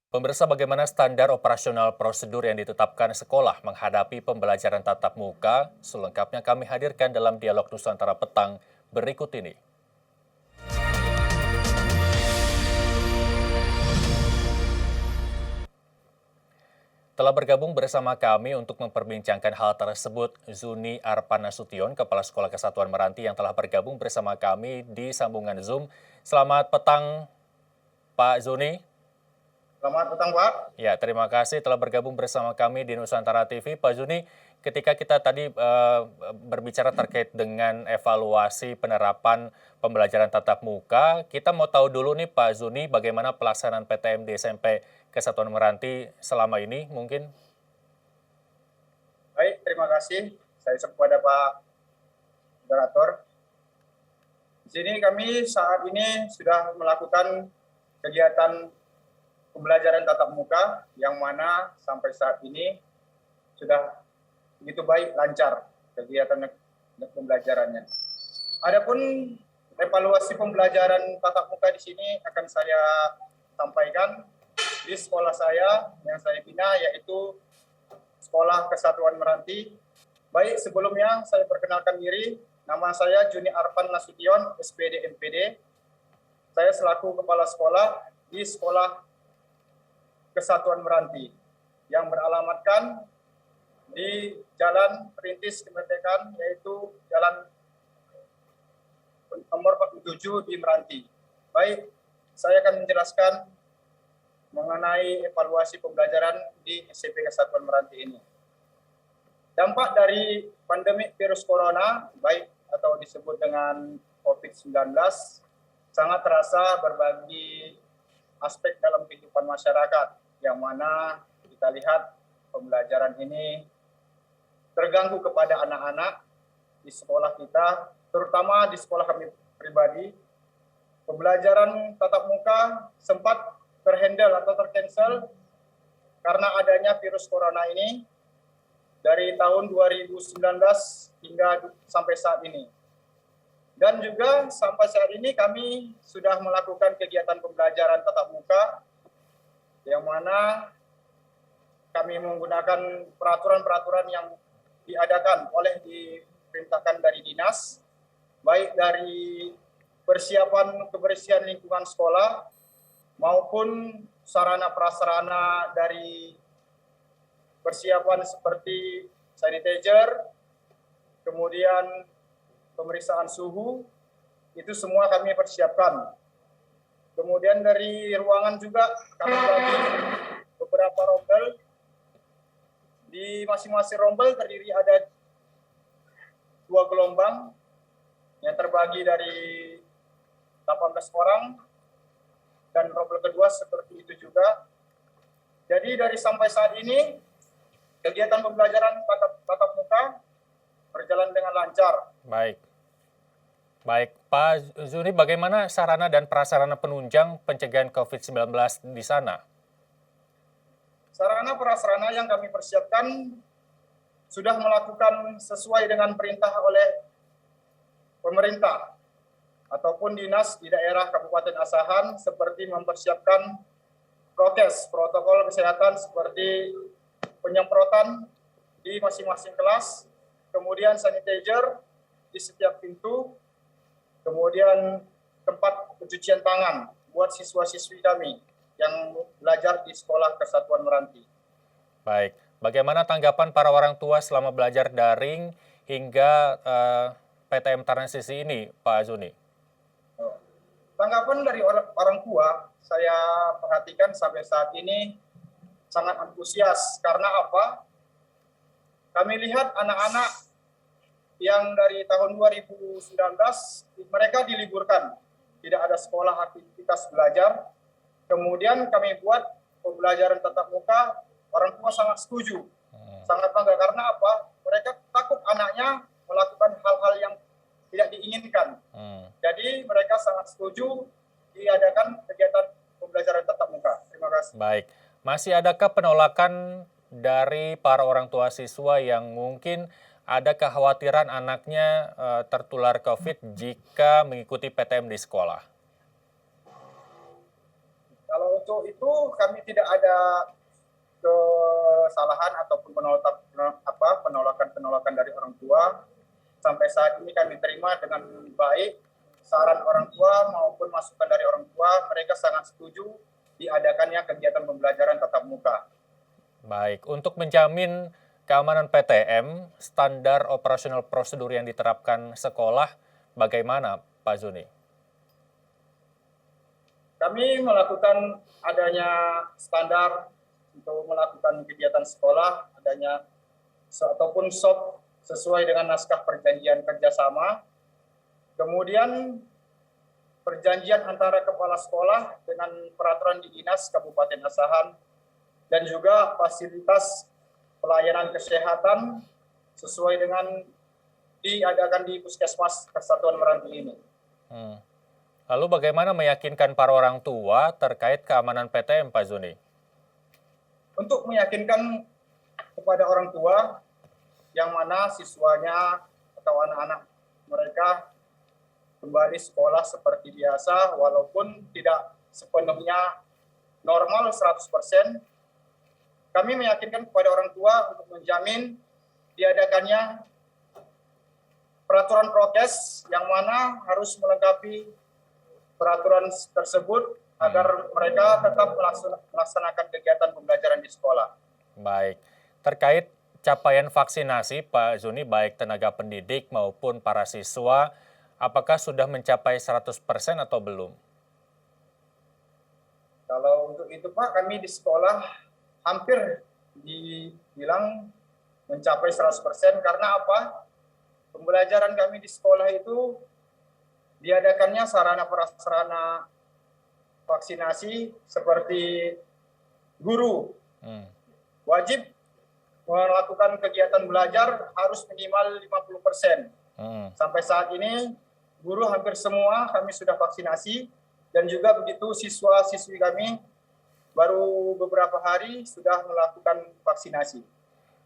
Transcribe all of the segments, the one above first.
Pemirsa, bagaimana standar operasional prosedur yang ditetapkan sekolah menghadapi pembelajaran tatap muka? Selengkapnya kami hadirkan dalam dialog Nusantara Petang berikut ini. Telah bergabung bersama kami untuk memperbincangkan hal tersebut, Zuni Arpanasution, Kepala Sekolah Kesatuan Meranti yang telah bergabung bersama kami di sambungan Zoom. Selamat petang, Pak Zuni. Selamat petang, Pak. Ya, terima kasih telah bergabung bersama kami di Nusantara TV. Pak Zuni, ketika kita tadi berbicara terkait dengan evaluasi penerapan pembelajaran tatap muka, kita mau tahu dulu nih Pak Zuni, bagaimana pelaksanaan PTM di SMP Kesatuan Meranti selama ini mungkin? Baik, terima kasih. Saya kepada Pak Moderator. Di sini kami saat ini sudah melakukan kegiatan pembelajaran tatap muka yang mana sampai saat ini sudah begitu baik, lancar kegiatan pembelajarannya. Adapun evaluasi pembelajaran tatap muka di sini akan saya sampaikan di sekolah saya yang saya bina, yaitu Sekolah Kesatuan Meranti. Baik, sebelumnya saya perkenalkan diri. Nama saya Juni Arpan Nasution, SPD MPD. Saya selaku kepala sekolah di Sekolah Kesatuan Meranti yang beralamatkan di Jalan Perintis Kemerdekaan, yaitu Jalan nomor 47 di Meranti. Baik, saya akan menjelaskan mengenai evaluasi pembelajaran di SMP Kesatuan Meranti ini. Dampak dari pandemi virus corona, baik atau disebut dengan COVID-19, sangat terasa berbagai aspek dalam kehidupan masyarakat, yang mana kita lihat pembelajaran ini terganggu kepada anak-anak di sekolah kita, terutama di sekolah kami pribadi. Pembelajaran tatap muka sempat terhandle atau tercancel karena adanya virus corona ini dari tahun 2019 hingga sampai saat ini. Dan juga sampai saat ini kami sudah melakukan kegiatan pembelajaran tatap muka yang mana kami menggunakan peraturan-peraturan yang diadakan oleh diperintahkan dari dinas, baik dari persiapan kebersihan lingkungan sekolah maupun sarana prasarana dari persiapan seperti sanitizer, kemudian pemeriksaan suhu, itu semua kami persiapkan. Kemudian dari ruangan juga kami bagi beberapa rombel. Di masing-masing rombel terdiri ada 2 gelombang yang terbagi dari 18 orang, dan rombel kedua seperti itu juga. Jadi dari sampai saat ini kegiatan pembelajaran tatap muka berjalan dengan lancar. Baik, Pak Zuni, bagaimana sarana dan prasarana penunjang pencegahan COVID-19 di sana? Sarana prasarana yang kami persiapkan sudah melakukan sesuai dengan perintah oleh pemerintah ataupun dinas di daerah Kabupaten Asahan, seperti mempersiapkan prokes, protokol kesehatan seperti penyemprotan di masing-masing kelas, kemudian sanitizer di setiap pintu, kemudian tempat pencucian tangan buat siswa-siswi kami yang belajar di Sekolah Kesatuan Meranti. Baik, bagaimana tanggapan para orang tua selama belajar daring hingga PTM transisi ini, Pak Zuni? Tanggapan dari orang tua, saya perhatikan sampai saat ini sangat antusias. Karena apa? Kami lihat anak-anak yang dari tahun 2019, mereka diliburkan. Tidak ada sekolah aktivitas belajar. Kemudian kami buat pembelajaran tatap muka, orang tua sangat setuju. Sangat bangga. Karena apa? Mereka takut anaknya melakukan hal-hal yang tidak diinginkan. Jadi mereka sangat setuju diadakan kegiatan pembelajaran tatap muka. Terima kasih. Baik, masih adakah penolakan dari para orang tua siswa yang mungkin ada kekhawatiran anaknya tertular COVID jika mengikuti PTM di sekolah? Kalau untuk untuk itu kami tidak ada kesalahan ataupun penolakan dari orang tua. Sampai saat ini kami terima dengan baik saran orang tua maupun masukan dari orang tua. Mereka sangat setuju diadakannya kegiatan pembelajaran tatap muka. Baik, untuk menjamin keamanan PTM, standar operasional prosedur yang diterapkan sekolah bagaimana, Pak Zuni? Kami melakukan adanya standar untuk melakukan kegiatan sekolah, adanya ataupun SOP sesuai dengan naskah perjanjian kerjasama. Kemudian perjanjian antara kepala sekolah dengan peraturan di Dinas Kabupaten Asahan dan juga fasilitas pelayanan kesehatan sesuai dengan diadakan di Puskesmas Persatuan Meranti ini. Lalu bagaimana meyakinkan para orang tua terkait keamanan PTM, Pak Zuni? Untuk meyakinkan kepada orang tua yang mana siswanya atau anak-anak mereka kembali sekolah seperti biasa walaupun tidak sepenuhnya normal 100%, kami meyakinkan kepada orang tua untuk menjamin diadakannya peraturan prokes yang mana harus melengkapi peraturan tersebut agar mereka tetap melaksanakan kegiatan pembelajaran di sekolah. Baik, terkait capaian vaksinasi, Pak Zuni, baik tenaga pendidik maupun para siswa, apakah sudah mencapai 100% atau belum? Kalau untuk itu Pak, kami di sekolah hampir dibilang mencapai 100% karena apa? Pembelajaran kami di sekolah itu diadakannya sarana prasarana vaksinasi seperti guru wajib melakukan kegiatan belajar harus minimal 50%. Sampai saat ini guru hampir semua kami sudah vaksinasi dan juga begitu siswa-siswi kami baru beberapa hari sudah melakukan vaksinasi.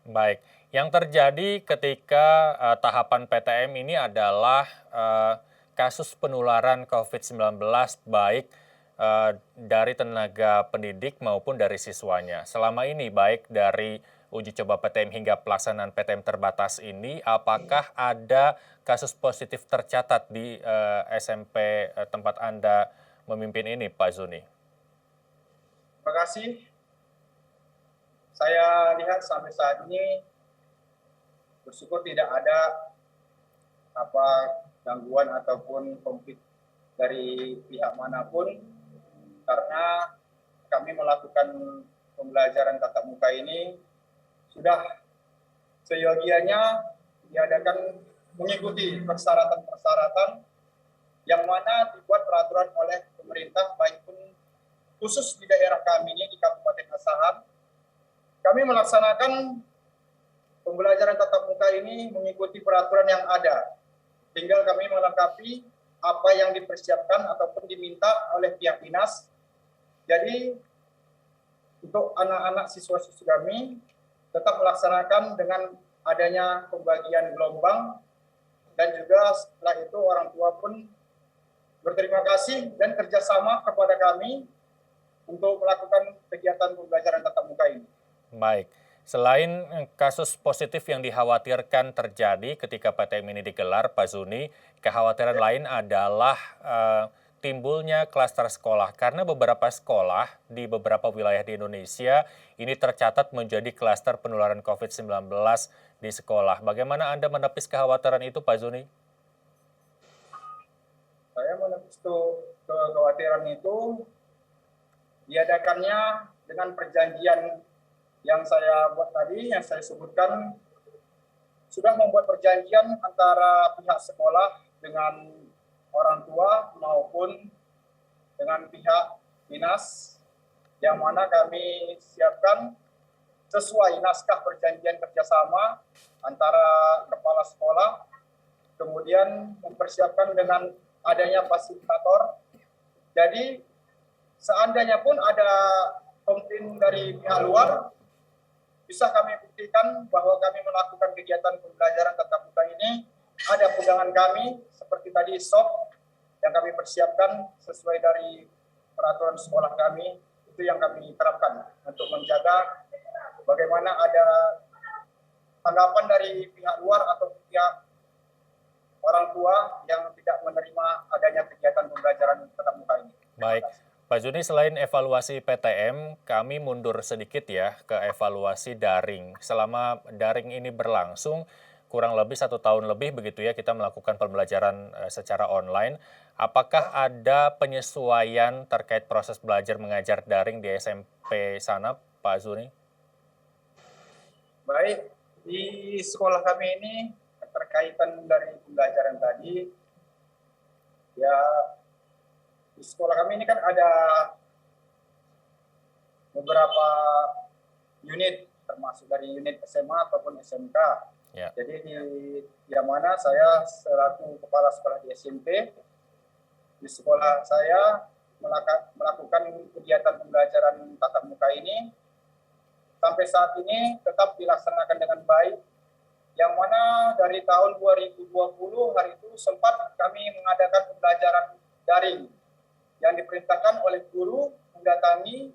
Baik, yang terjadi ketika tahapan PTM ini adalah kasus penularan COVID-19 baik dari tenaga pendidik maupun dari siswanya. Selama ini baik dari uji coba PTM hingga pelaksanaan PTM terbatas ini, apakah ada kasus positif tercatat di SMP tempat Anda memimpin ini, Pak Zuni? Terima kasih. Saya lihat sampai saat ini bersyukur tidak ada gangguan ataupun konflik dari pihak manapun karena kami melakukan pembelajaran tatap muka ini sudah seyogianya diadakan mengikuti persyaratan-persyaratan yang mana dibuat peraturan oleh pemerintah baik pun khusus di daerah kami ini di Kabupaten Asahan. Kami melaksanakan pembelajaran tatap muka ini mengikuti peraturan yang ada. Tinggal kami melengkapi apa yang dipersiapkan ataupun diminta oleh pihak dinas. Jadi untuk anak-anak siswa-siswi kami tetap melaksanakan dengan adanya pembagian gelombang dan juga setelah itu orang tua pun berterima kasih dan kerjasama kepada kami untuk melakukan kegiatan pembelajaran tatap muka ini. Baik, selain kasus positif yang dikhawatirkan terjadi ketika PTM ini digelar, Pak Zuni, kekhawatiran lain adalah timbulnya klaster sekolah. Karena beberapa sekolah di beberapa wilayah di Indonesia ini tercatat menjadi klaster penularan COVID-19 di sekolah. Bagaimana Anda menepis kekhawatiran itu, Pak Zuni? Saya menepis kekhawatiran itu diadakannya dengan perjanjian yang saya buat tadi, yang saya sebutkan, sudah membuat perjanjian antara pihak sekolah dengan orang tua maupun dengan pihak dinas, yang mana kami siapkan sesuai naskah perjanjian kerjasama antara kepala sekolah, kemudian mempersiapkan dengan adanya fasilitator. Jadi seandainya pun ada komplain dari pihak luar, bisa kami buktikan bahwa kami melakukan kegiatan pembelajaran tatap muka ini ada pegangan kami seperti tadi SOP yang kami persiapkan sesuai dari peraturan sekolah kami Itu yang kami terapkan untuk menjaga bagaimana ada tanggapan dari pihak luar atau pihak orang tua yang tidak menerima adanya kegiatan pembelajaran tatap muka ini. Baik, Pak Juni, selain evaluasi PTM, kami mundur sedikit ya ke evaluasi daring. Selama daring ini berlangsung, kurang lebih 1 tahun lebih begitu ya kita melakukan pembelajaran secara online. Apakah ada penyesuaian terkait proses belajar mengajar daring di SMP sana, Pak Zuni? Baik, di sekolah kami ini keterkaitan dari pembelajaran tadi, ya di sekolah kami ini kan ada beberapa unit, termasuk dari unit SMA ataupun SMK. Ya. Jadi yang mana saya selaku kepala sekolah di SMP, di sekolah saya melakukan kegiatan pembelajaran tatap muka ini sampai saat ini tetap dilaksanakan dengan baik, yang mana dari tahun 2020 hari itu sempat kami mengadakan pembelajaran daring yang diperintahkan oleh guru mendatangi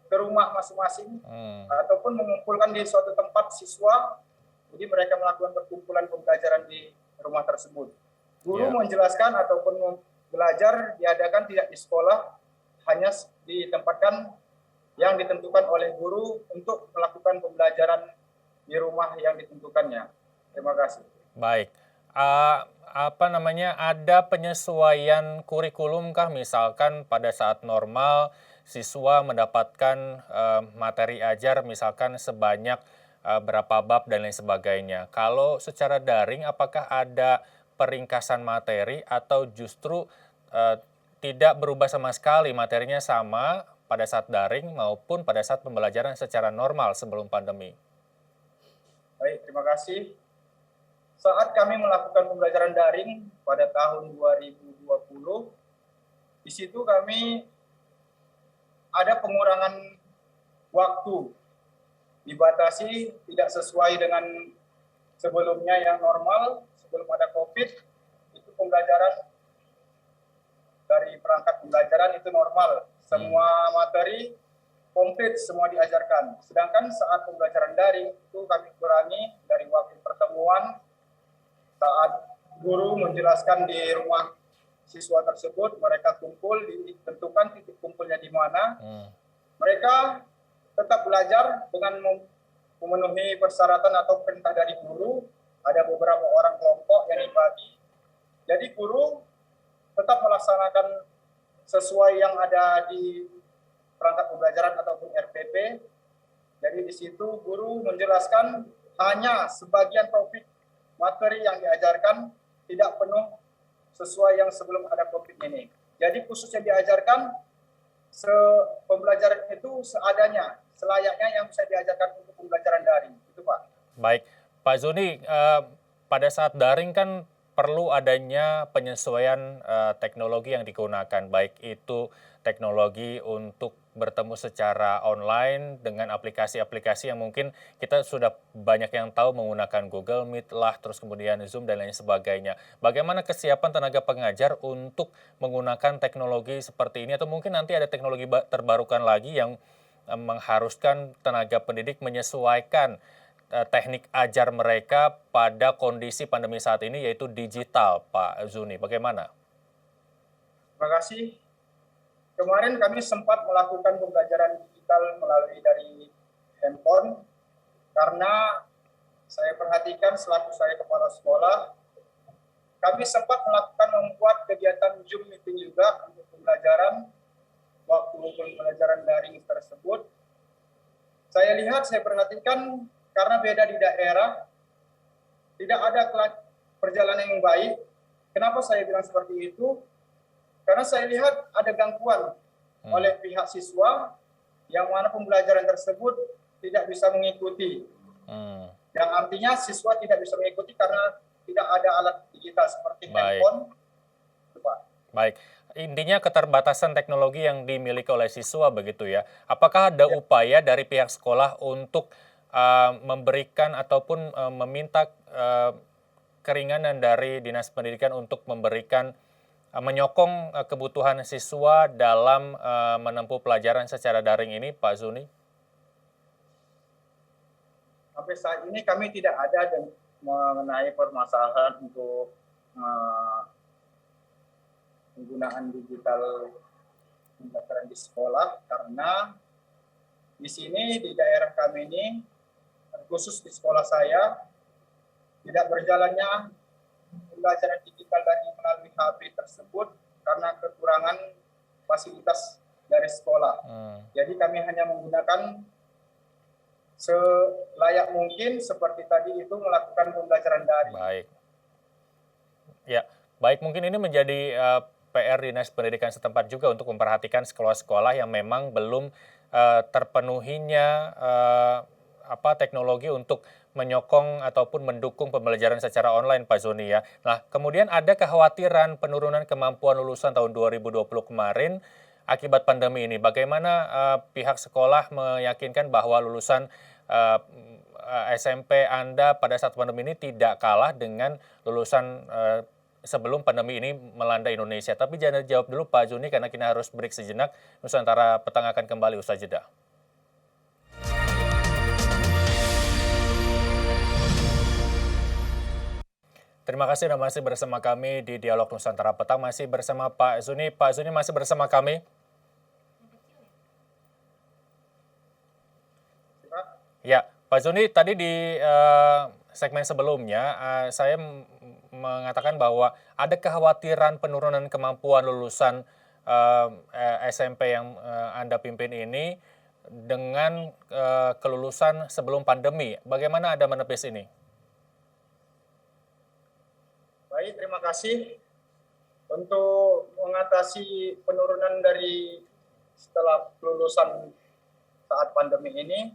ke rumah masing-masing ataupun mengumpulkan di suatu tempat siswa, jadi mereka melakukan perkumpulan pembelajaran di rumah tersebut. Guru menjelaskan ataupun belajar diadakan tidak di sekolah, hanya ditempatkan yang ditentukan oleh guru untuk melakukan pembelajaran di rumah yang ditentukannya. Terima kasih. Baik. Ada penyesuaian kurikulum kah, misalkan pada saat normal siswa mendapatkan materi ajar misalkan sebanyak berapa bab dan lain sebagainya. Kalau secara daring apakah ada peringkasan materi atau justru tidak berubah sama sekali, materinya sama pada saat daring maupun pada saat pembelajaran secara normal sebelum pandemi? Baik, terima kasih. Saat kami melakukan pembelajaran daring pada tahun 2020, di situ kami ada pengurangan waktu, dibatasi tidak sesuai dengan sebelumnya yang normal, sebelum ada COVID, itu pembelajaran dari perangkat pembelajaran itu normal. Semua materi komplit semua diajarkan. Sedangkan saat pembelajaran daring itu kami kurangi dari waktu pertemuan saat guru menjelaskan di rumah siswa tersebut, mereka kumpul, ditentukan titik kumpulnya di mana. Mereka tetap belajar dengan memenuhi persyaratan atau perintah dari guru. Ada beberapa orang kelompok yang dibagi. Jadi guru tetap melaksanakan sesuai yang ada di perangkat pembelajaran ataupun RPP. Jadi di situ guru menjelaskan hanya sebagian topik materi yang diajarkan tidak penuh sesuai yang sebelum ada COVID ini. Jadi khususnya diajarkan pembelajaran itu seadanya, selayaknya yang bisa diajarkan untuk pembelajaran daring. Itu Pak. Baik, Pak Zuni, pada saat daring kan perlu adanya penyesuaian teknologi yang digunakan, baik itu teknologi untuk bertemu secara online dengan aplikasi-aplikasi yang mungkin kita sudah banyak yang tahu menggunakan Google Meet lah, terus kemudian Zoom dan lain sebagainya. Bagaimana kesiapan tenaga pengajar untuk menggunakan teknologi seperti ini, atau mungkin nanti ada teknologi terbarukan lagi yang mengharuskan tenaga pendidik menyesuaikan teknik ajar mereka pada kondisi pandemi saat ini, yaitu digital, Pak Zuni. Bagaimana? Terima kasih. Kemarin kami sempat melakukan pembelajaran digital melalui dari handphone, karena saya perhatikan selaku saya kepala sekolah, kami sempat membuat kegiatan Zoom meeting juga untuk pembelajaran, waktu pembelajaran daring tersebut. Saya perhatikan karena beda di daerah, tidak ada perjalanan yang baik. Kenapa saya bilang seperti itu? Karena saya lihat ada gangguan oleh pihak siswa yang mana pembelajaran tersebut tidak bisa mengikuti. Yang artinya siswa tidak bisa mengikuti karena tidak ada alat digital seperti handphone. Baik, intinya keterbatasan teknologi yang dimiliki oleh siswa begitu ya. Apakah ada upaya dari pihak sekolah untuk memberikan ataupun meminta keringanan dari Dinas Pendidikan untuk memberikan menyokong kebutuhan siswa dalam menempuh pelajaran secara daring ini, Pak Zuni? Sampai saat ini kami tidak ada mengenai permasalahan untuk penggunaan digital pembelajaran di sekolah, karena di sini di daerah kami ini, khusus di sekolah saya, tidak berjalannya pembelajaran digital melalui HP tersebut karena kekurangan fasilitas dari sekolah. Jadi kami hanya menggunakan selayak mungkin seperti tadi itu melakukan pembelajaran daring. Baik. Ya, baik, mungkin ini menjadi PR Dinas Pendidikan setempat juga untuk memperhatikan sekolah-sekolah yang memang belum terpenuhinya teknologi untuk menyokong ataupun mendukung pembelajaran secara online, Pak Zuni ya. Nah, kemudian ada kekhawatiran penurunan kemampuan lulusan tahun 2020 kemarin akibat pandemi ini. Bagaimana pihak sekolah meyakinkan bahwa lulusan SMP Anda pada saat pandemi ini tidak kalah dengan lulusan sebelum pandemi ini melanda Indonesia? Tapi jangan jawab dulu Pak Zuni karena kita harus break sejenak. Nusantara Petang akan kembali usai jeda. Terima kasih Anda masih bersama kami di Dialog Nusantara Petang, masih bersama Pak Zuni. Pak Zuni masih bersama kami. Ya, Pak Zuni, tadi di segmen sebelumnya saya mengatakan bahwa ada kekhawatiran penurunan kemampuan lulusan SMP yang Anda pimpin ini dengan kelulusan sebelum pandemi. Bagaimana Anda menepis ini? Baik, terima kasih. Untuk mengatasi penurunan dari setelah kelulusan saat pandemi ini,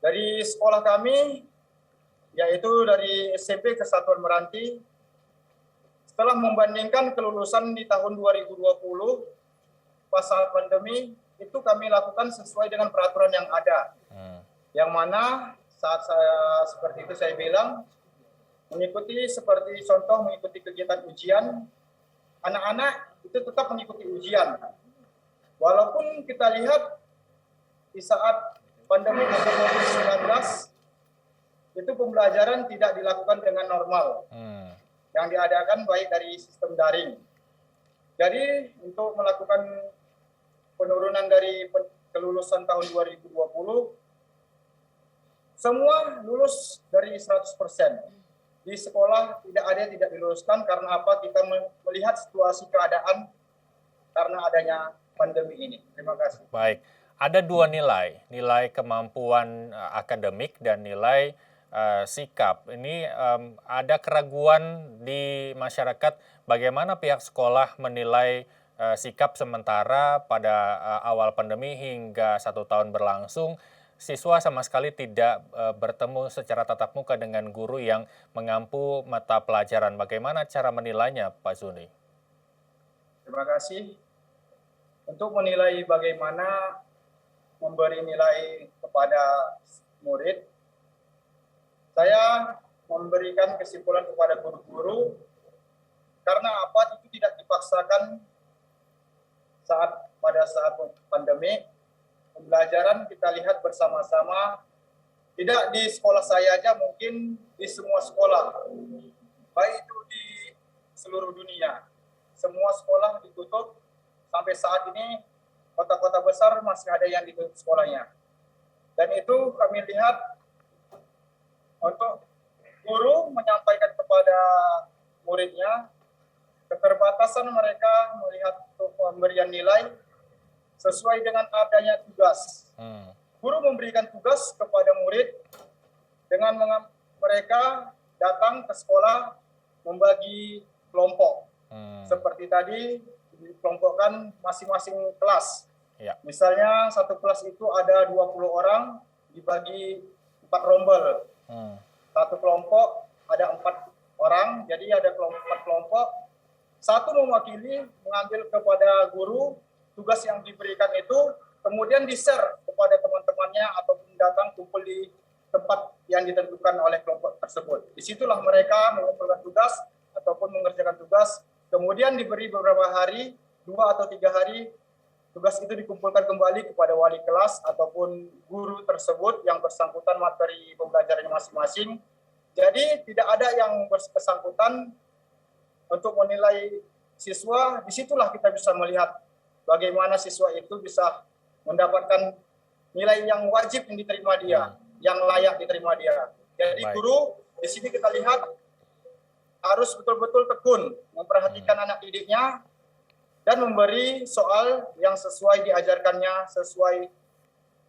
dari sekolah kami, yaitu dari SMP Kesatuan Meranti, setelah membandingkan kelulusan di tahun 2020 pas saat pandemi, itu kami lakukan sesuai dengan peraturan yang ada. Yang mana saat saya seperti itu saya bilang, mengikuti seperti contoh mengikuti kegiatan ujian, anak-anak itu tetap mengikuti ujian. Walaupun kita lihat di saat pandemi COVID-19 itu pembelajaran tidak dilakukan dengan normal. Yang diadakan baik dari sistem daring. Jadi untuk melakukan penurunan dari kelulusan tahun 2020, semua lulus dari 100%. Di sekolah tidak ada yang tidak diluluskan karena apa? Kita melihat situasi keadaan karena adanya pandemi ini. Terima kasih. Baik, ada dua nilai, nilai kemampuan akademik dan nilai sikap. Ini ada keraguan di masyarakat bagaimana pihak sekolah menilai sikap sementara pada awal pandemi hingga 1 tahun berlangsung. Siswa sama sekali tidak bertemu secara tatap muka dengan guru yang mengampu mata pelajaran. Bagaimana cara menilainya, Pak Zuni? Terima kasih. Untuk menilai bagaimana memberi nilai kepada murid, saya memberikan kesimpulan kepada guru-guru karena apa? Itu tidak dipaksakan pada saat pandemi. Pembelajaran kita lihat bersama-sama, tidak di sekolah saya aja, mungkin di semua sekolah, baik itu di seluruh dunia. Semua sekolah ditutup, sampai saat ini kota-kota besar masih ada yang ditutup sekolahnya. Dan itu kami lihat untuk guru menyampaikan kepada muridnya, keterbatasan mereka melihat untuk pemberian nilai, sesuai dengan adanya tugas. Guru memberikan tugas kepada murid dengan mereka datang ke sekolah membagi kelompok. Seperti tadi dikelompokkan masing-masing kelas. Ya. Misalnya satu kelas itu ada 20 orang dibagi 4 rombel. Satu kelompok ada 4 orang, jadi ada 4 kelompok. Satu mewakili mengambil kepada guru tugas yang diberikan itu, kemudian di-share kepada teman-temannya ataupun datang kumpul di tempat yang ditentukan oleh kelompok tersebut. Disitulah mereka mengumpulkan tugas ataupun mengerjakan tugas kemudian diberi beberapa hari, 2 atau 3 hari, tugas itu dikumpulkan kembali kepada wali kelas ataupun guru tersebut yang bersangkutan materi pembelajarannya masing-masing. Jadi tidak ada yang bersangkutan untuk menilai siswa. Disitulah kita bisa melihat bagaimana siswa itu bisa mendapatkan nilai yang wajib yang diterima dia, yang layak diterima dia. Jadi guru di sini kita lihat harus betul-betul tekun memperhatikan anak didiknya dan memberi soal yang sesuai diajarkannya sesuai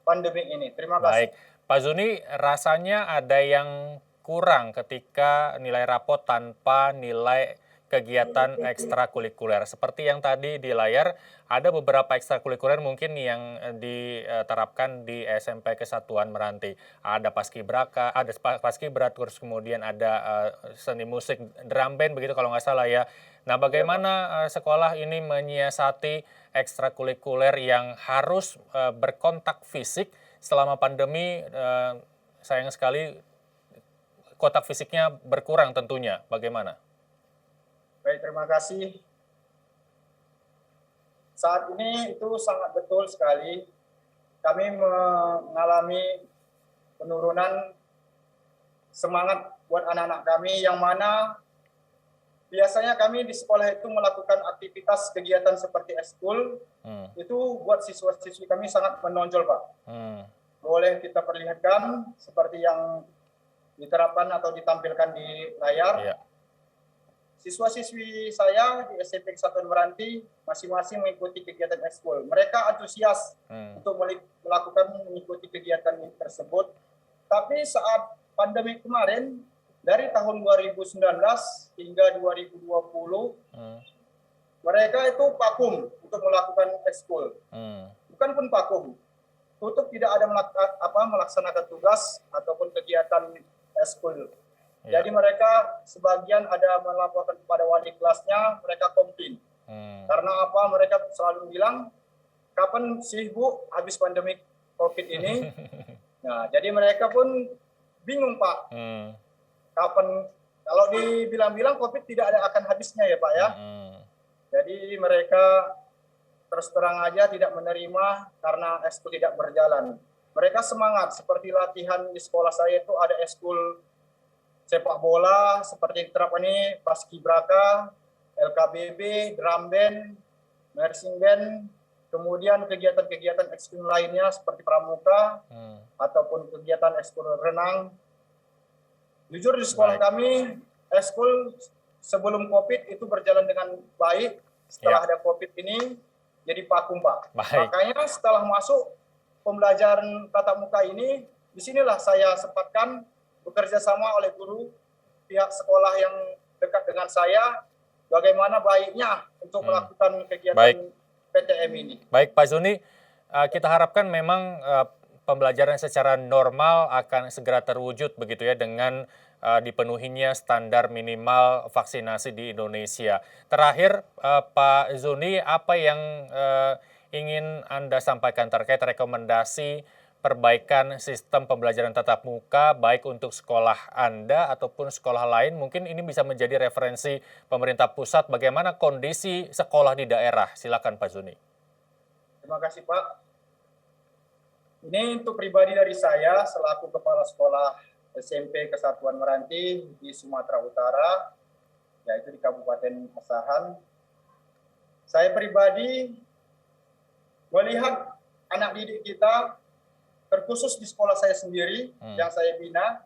pandemi ini. Terima kasih. Baik, Pak Zuni, rasanya ada yang kurang ketika nilai rapot tanpa nilai kegiatan ekstrakurikuler. Seperti yang tadi di layar, ada beberapa ekstrakurikuler mungkin yang diterapkan di SMP Kesatuan Meranti. Ada paskibraka, ada paskibra, terus kemudian ada seni musik, drum band begitu kalau nggak salah ya. Nah, bagaimana sekolah ini menyiasati ekstrakurikuler yang harus berkontak fisik selama pandemi? Sayang sekali kontak fisiknya berkurang tentunya. Bagaimana? Baik, terima kasih. Saat ini itu sangat betul sekali. Kami mengalami penurunan semangat buat anak-anak kami yang mana biasanya kami di sekolah itu melakukan aktivitas kegiatan seperti eskul. Itu buat siswa-siswi kami sangat menonjol, Pak. Boleh kita perlihatkan seperti yang diterapkan atau ditampilkan di layar. Iya. Siswa-siswi saya di SMP Kesatuan Meranti masing-masing mengikuti kegiatan ekskul. Mereka antusias untuk mengikuti kegiatan tersebut. Tapi saat pandemi kemarin, dari tahun 2019 hingga 2020, mereka itu vakum untuk melakukan ekskul. Bukan pun vakum, tutup, tidak ada melaksanakan tugas ataupun kegiatan ekskul. Jadi mereka sebagian ada melaporkan kepada wali kelasnya, mereka komplain. Karena apa? Mereka selalu bilang, kapan sih Bu habis pandemi COVID ini? Nah, jadi mereka pun bingung, Pak. Kapan? Kalau dibilang-bilang COVID tidak ada akan habisnya ya, Pak ya. Jadi mereka terus terang aja tidak menerima karena ekskul tidak berjalan. Mereka semangat, seperti latihan di sekolah saya itu ada ekskul sepak bola seperti yang diterapkan ini, paskibraka, LKBB, drum band, marching band, kemudian kegiatan-kegiatan ekskul lainnya seperti pramuka ataupun kegiatan ekskul renang. Jujur di sekolah kami ekskul sebelum COVID itu berjalan dengan baik. Setelah ada COVID ini jadi vakum, Pak. Makanya setelah masuk pembelajaran tatap muka ini, disinilah saya sempatkan bekerja sama oleh guru pihak sekolah yang dekat dengan saya, bagaimana baiknya untuk melakukan kegiatan PTM ini. Baik, Pak Zuni, kita harapkan memang pembelajaran secara normal akan segera terwujud begitu ya dengan dipenuhinya standar minimal vaksinasi di Indonesia. Terakhir, Pak Zuni, apa yang ingin Anda sampaikan terkait rekomendasi perbaikan sistem pembelajaran tatap muka baik untuk sekolah Anda ataupun sekolah lain? Mungkin ini bisa menjadi referensi pemerintah pusat bagaimana kondisi sekolah di daerah. Silakan Pak Zuni. Terima kasih, Pak. Ini untuk pribadi dari saya selaku Kepala Sekolah SMP Kesatuan Meranti di Sumatera Utara, yaitu di Kabupaten Asahan. Saya pribadi melihat anak didik kita, terkhusus di sekolah saya sendiri yang saya bina,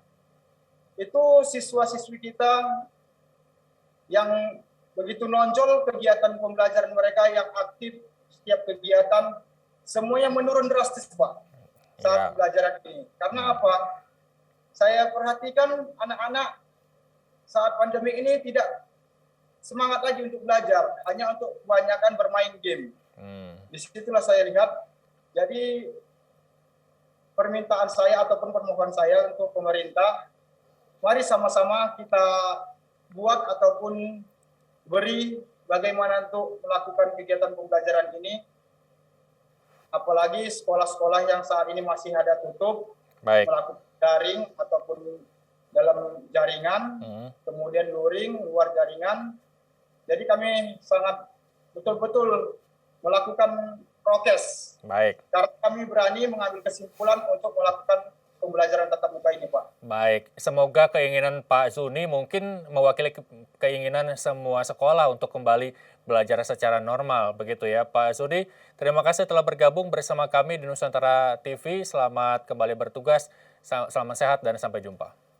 itu siswa-siswi kita yang begitu nonjol kegiatan pembelajaran mereka yang aktif setiap kegiatan, semuanya menurun drastis, Pak, saat pembelajaran ini. Karena apa? Saya perhatikan anak-anak saat pandemi ini tidak semangat lagi untuk belajar, hanya untuk kebanyakan bermain game. Disitulah saya lihat, jadi permintaan saya ataupun permohonan saya untuk pemerintah, mari sama-sama kita buat ataupun beri bagaimana untuk melakukan kegiatan pembelajaran ini. Apalagi sekolah-sekolah yang saat ini masih ada tutup, melakukan daring ataupun dalam jaringan, kemudian luring, luar jaringan. Jadi kami sangat betul-betul melakukan prokes. Baik. Karena kami berani mengambil kesimpulan untuk melakukan pembelajaran tatap muka ini, Pak. Baik, semoga keinginan Pak Zuni mungkin mewakili keinginan semua sekolah untuk kembali belajar secara normal, begitu ya Pak Zuni. Terima kasih telah bergabung bersama kami di Nusantara TV. Selamat kembali bertugas, selamat sehat dan sampai jumpa.